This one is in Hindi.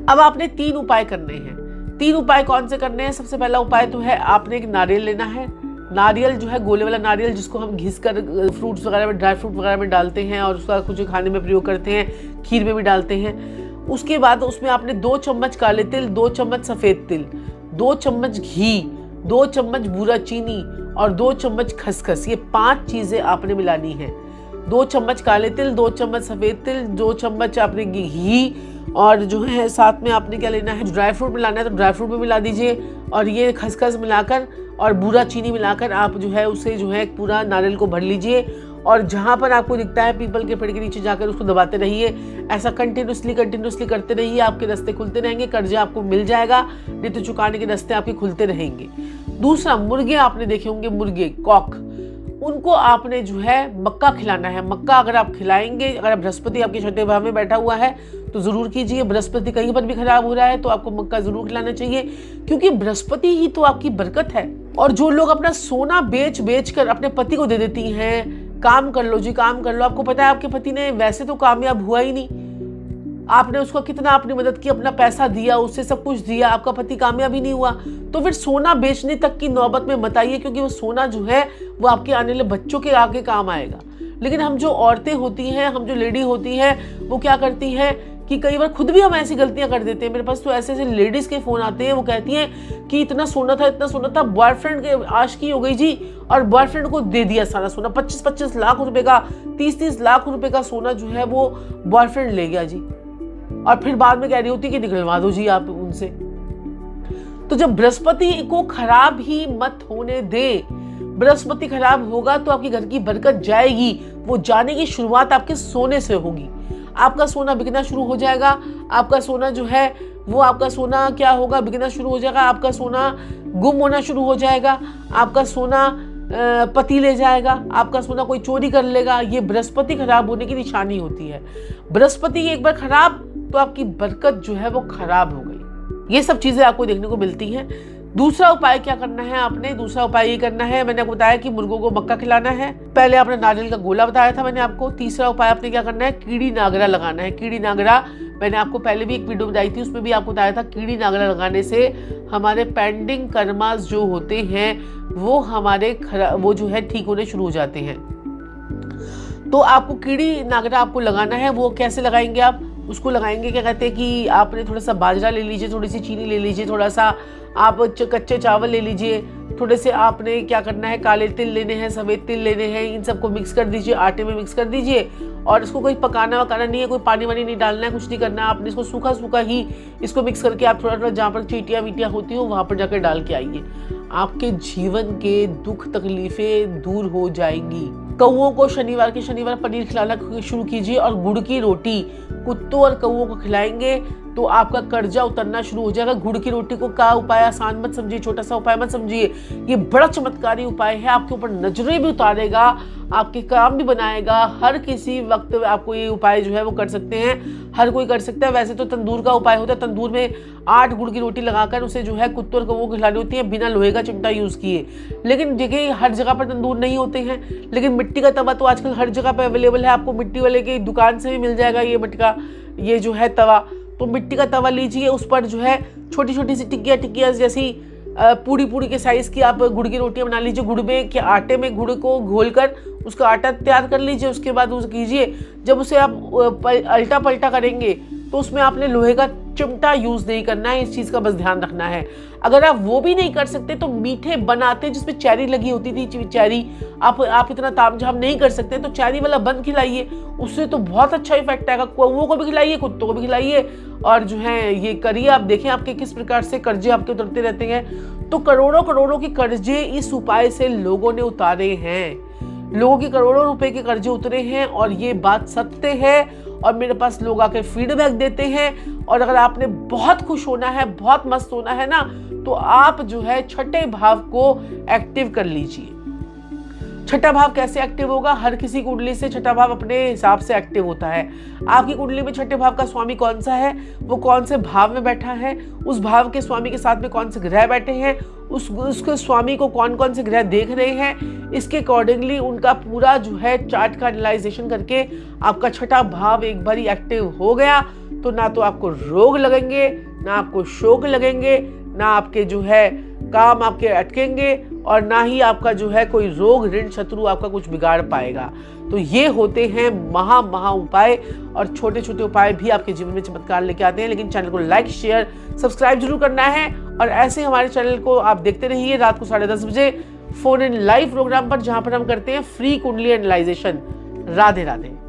अब आपने 3 उपाय करने हैं। 3 उपाय कौन से करने हैं? सबसे पहला उपाय तो है आपने एक नारियल लेना है। नारियल जो है गोले वाला नारियल, जिसको हम घिस कर फ्रूट्स वगैरह में, ड्राई फ्रूट वगैरह में डालते हैं और उसका कुछ खाने में प्रयोग करते हैं, खीर में भी डालते हैं। उसके बाद उसमें आपने 2 चम्मच काले तिल, 2 चम्मच सफ़ेद तिल, 2 चम्मच घी, 2 चम्मच बूरा चीनी और 2 चम्मच खसखस, ये 5 चीज़ें आपने मिलानी है। 2 चम्मच काले तिल, 2 चम्मच सफ़ेद तिल, 2 चम्मच आपने घी और जो है साथ में आपने क्या लेना है, ड्राई फ्रूट मिलाना है तो ड्राई फ्रूट भी मिला दीजिए और ये खसखस मिलाकर और बूरा चीनी मिलाकर आप जो है उसे जो है पूरा नारियल को भर लीजिए और जहाँ पर आपको दिखता है पीपल के पेड़ के नीचे जाकर उसको दबाते रहिए। ऐसा कंटिन्यूसली करते रहिए, आपके रास्ते खुलते रहेंगे, कर्जा आपको मिल जाएगा, नहीं तो चुकाने के रास्ते आपके खुलते रहेंगे। दूसरा, मुर्गे आपने देखे होंगे, मुर्गे कॉक, उनको आपने जो है मक्का खिलाना है। मक्का अगर आप खिलाएंगे, अगर बृहस्पति आपके छठे भाव में बैठा हुआ है तो जरूर कीजिए। बृहस्पति कहीं पर भी खराब हो रहा है तो आपको मक्का जरूर खिलाना चाहिए, क्योंकि बृहस्पति ही तो आपकी बरकत है। और जो लोग अपना सोना बेच कर अपने पति को दे देती हैं, काम कर लो जी, काम कर लो, आपको पता है आपके पति ने वैसे तो कामयाब हुआ ही नहीं, आपने उसको कितना अपनी मदद की, अपना पैसा दिया, उससे सब कुछ दिया, आपका पति कामयाब ही नहीं हुआ, तो फिर सोना बेचने तक की नौबत में मत आइए, क्योंकि वो सोना जो है वो आपके आने वाले बच्चों के आगे काम आएगा। लेकिन हम जो औरतें होती हैं, हम जो लेडी होती हैं, वो क्या करती हैं कि कई बार खुद भी हम ऐसी गलतियां कर देते हैं। मेरे पास तो ऐसे ऐसे लेडीज के फोन आते हैं, वो कहती हैं कि इतना सोना था, बॉयफ्रेंड के आशिकी हो गई जी और बॉयफ्रेंड को दे दिया सारा सोना, 25-25 लाख रुपए का, 30-30 लाख रुपए का सोना जो है वो बॉयफ्रेंड ले गया जी, और फिर बाद में कह रही होती कि निकलवा दो जी आप उनसे। तो जब बृहस्पति को खराब ही मत होने दे, बृहस्पति खराब होगा तो आपके घर की बरकत जाएगी। वो जाने की शुरुआत आपके सोने से होगी। आपका सोना बिकना शुरू हो जाएगा, आपका सोना जो है वो आपका सोना क्या होगा, बिकना शुरू हो जाएगा, आपका सोना गुम होना शुरू हो जाएगा, आपका सोना पति ले जाएगा, आपका सोना कोई चोरी कर लेगा। ये बृहस्पति खराब होने की निशानी होती है। बृहस्पति एक बार खराब तो आपकी बरकत जो है वो खराब हो गई। ये सब चीजें आपको देखने को मिलती हैं। दूसरा उपाय क्या करना है आपने? दूसरा उपाय ये करना है, मैंने आपको बताया कि मुर्गों को मक्का खिलाना है, पहले आपने नारियल का गोला बताया था मैंने आपको। तीसरा उपाय आपने क्या करना है, कीड़ी नागरा लगाना है। कीड़ी नागरा मैंने आपको पहले भी एक वीडियो बताई थी, उसमें भी आपको बताया था कीड़ी नागरा लगाने से हमारे पेंडिंग कर्मास जो होते हैं वो हमारे वो जो है ठीक होने शुरू हो जाते हैं। तो आपको कीड़ी नागरा आपको लगाना है। वो कैसे लगाएंगे आप? उसको लगाएंगे, क्या कहते हैं कि आपने थोड़ा सा बाजरा ले लीजिए, थोड़ी सी चीनी ले लीजिए, थोड़ा सा आप कच्चे चावल ले लीजिए, थोड़े से आपने क्या करना है, काले तिल लेने हैं, सफ़ेद तिल लेने हैं, इन सबको मिक्स कर दीजिए, आटे में मिक्स कर दीजिए। और इसको कोई पकाना वकाना नहीं है, कोई पानी वानी नहीं डालना है, कुछ नहीं करना है। आपने इसको सूखा सूखा ही इसको मिक्स करके आप थोड़ा थोड़ा जहाँ पर चीटियाँ वीटियाँ होती हो वहाँ पर जाकर डाल के आइए। आपके जीवन के दुख तकलीफें दूर हो जाएंगी। कौओं को शनिवार के शनिवार पनीर खिलाना शुरू कीजिए और गुड़ की रोटी कुत्तों और कौओं को खिलाएंगे तो आपका कर्जा उतरना शुरू हो जाएगा। गुड़ की रोटी को का उपाय आसान मत समझिए, छोटा सा उपाय मत समझिए, ये बड़ा चमत्कारी उपाय है। आपके ऊपर नजरें भी उतारेगा, आपके काम भी बनाएगा। हर किसी वक्त आपको ये उपाय जो है वो कर सकते हैं, हर कोई कर सकता है। वैसे तो तंदूर का उपाय होता है, तंदूर में 8 गुड़ की रोटी लगाकर उसे जो है कुत्तों और कौओं को खिलानी होती है बिना लोहे का चिमटा यूज किए। लेकिन देखिए हर जगह पर तंदूर नहीं होते हैं, लेकिन मिट्टी का तवा तो आजकल हर जगह पर अवेलेबल है। आपको मिट्टी वाले की दुकान से भी मिल जाएगा ये मिट्टी ये जो है तवा। तो मिट्टी का तवा लीजिए, उस पर जो है छोटी छोटी सी टिक्कियाँ जैसी पूड़ी के साइज की आप गुड़ की रोटियां बना लीजिए। गुड़ में के आटे में गुड़ को घोलकर उसका आटा तैयार कर लीजिए। उसके बाद उसे कीजिए, जब उसे आप अल्टा पलटा करेंगे तो उसमें आपने लोहे का चिमटा यूज नहीं करना है। इस चीज का बस ध्यान रखना है। अगर आप वो भी नहीं कर सकते तो मीठे बनाते जिसमें चेरी लगी होती थी, चेरी आप इतना तामझाम नहीं कर सकते तो चेरी वाला बन खिलाइए, उससे तो बहुत अच्छा इफेक्ट आएगा। कौओं को भी खिलाइए, कुत्तों को भी खिलाइए और जो है ये करिए। आप देखें आपके किस प्रकार से कर्जे आपके उतरते रहते हैं। तो करोड़ों के कर्जे इस उपाय से लोगों ने उतारे हैं। लोगों के करोड़ों रुपए के कर्जे उतरे हैं और ये बात सत्य है। और मेरे पास लोग आके फीडबैक देते हैं। और अगर आपने बहुत खुश होना है, बहुत मस्त होना है ना, तो आप जो है छठे भाव को एक्टिव कर लीजिए। छठा भाव कैसे एक्टिव होगा? हर किसी कुंडली से छठा भाव अपने हिसाब से एक्टिव होता है। आपकी कुंडली में छठे भाव का स्वामी कौन सा है, वो कौन से भाव में बैठा है, उस भाव के स्वामी के साथ में कौन से ग्रह बैठे हैं, उसके स्वामी को कौन कौन से ग्रह देख रहे हैं, इसके अकॉर्डिंगली उनका पूरा जो है चार्ट का एनालाइजेशन करके आपका छठा भाव एक बार एक्टिव हो गया तो ना तो आपको रोग लगेंगे, ना आपको शोक लगेंगे, ना आपके जो है काम आपके अटकेंगे, और ना ही आपका जो है कोई रोग ऋण शत्रु आपका कुछ बिगाड़ पाएगा। तो ये होते हैं महा उपाय, और छोटे छोटे उपाय भी आपके जीवन में चमत्कार लेके आते हैं। लेकिन चैनल को लाइक, शेयर, सब्सक्राइब जरूर करना है, और ऐसे हमारे चैनल को आप देखते रहिए रात को 10:30 बजे फोन इन लाइव प्रोग्राम पर, जहां पर हम करते हैं फ्री कुंडली एनालाइजेशन। राधे राधे।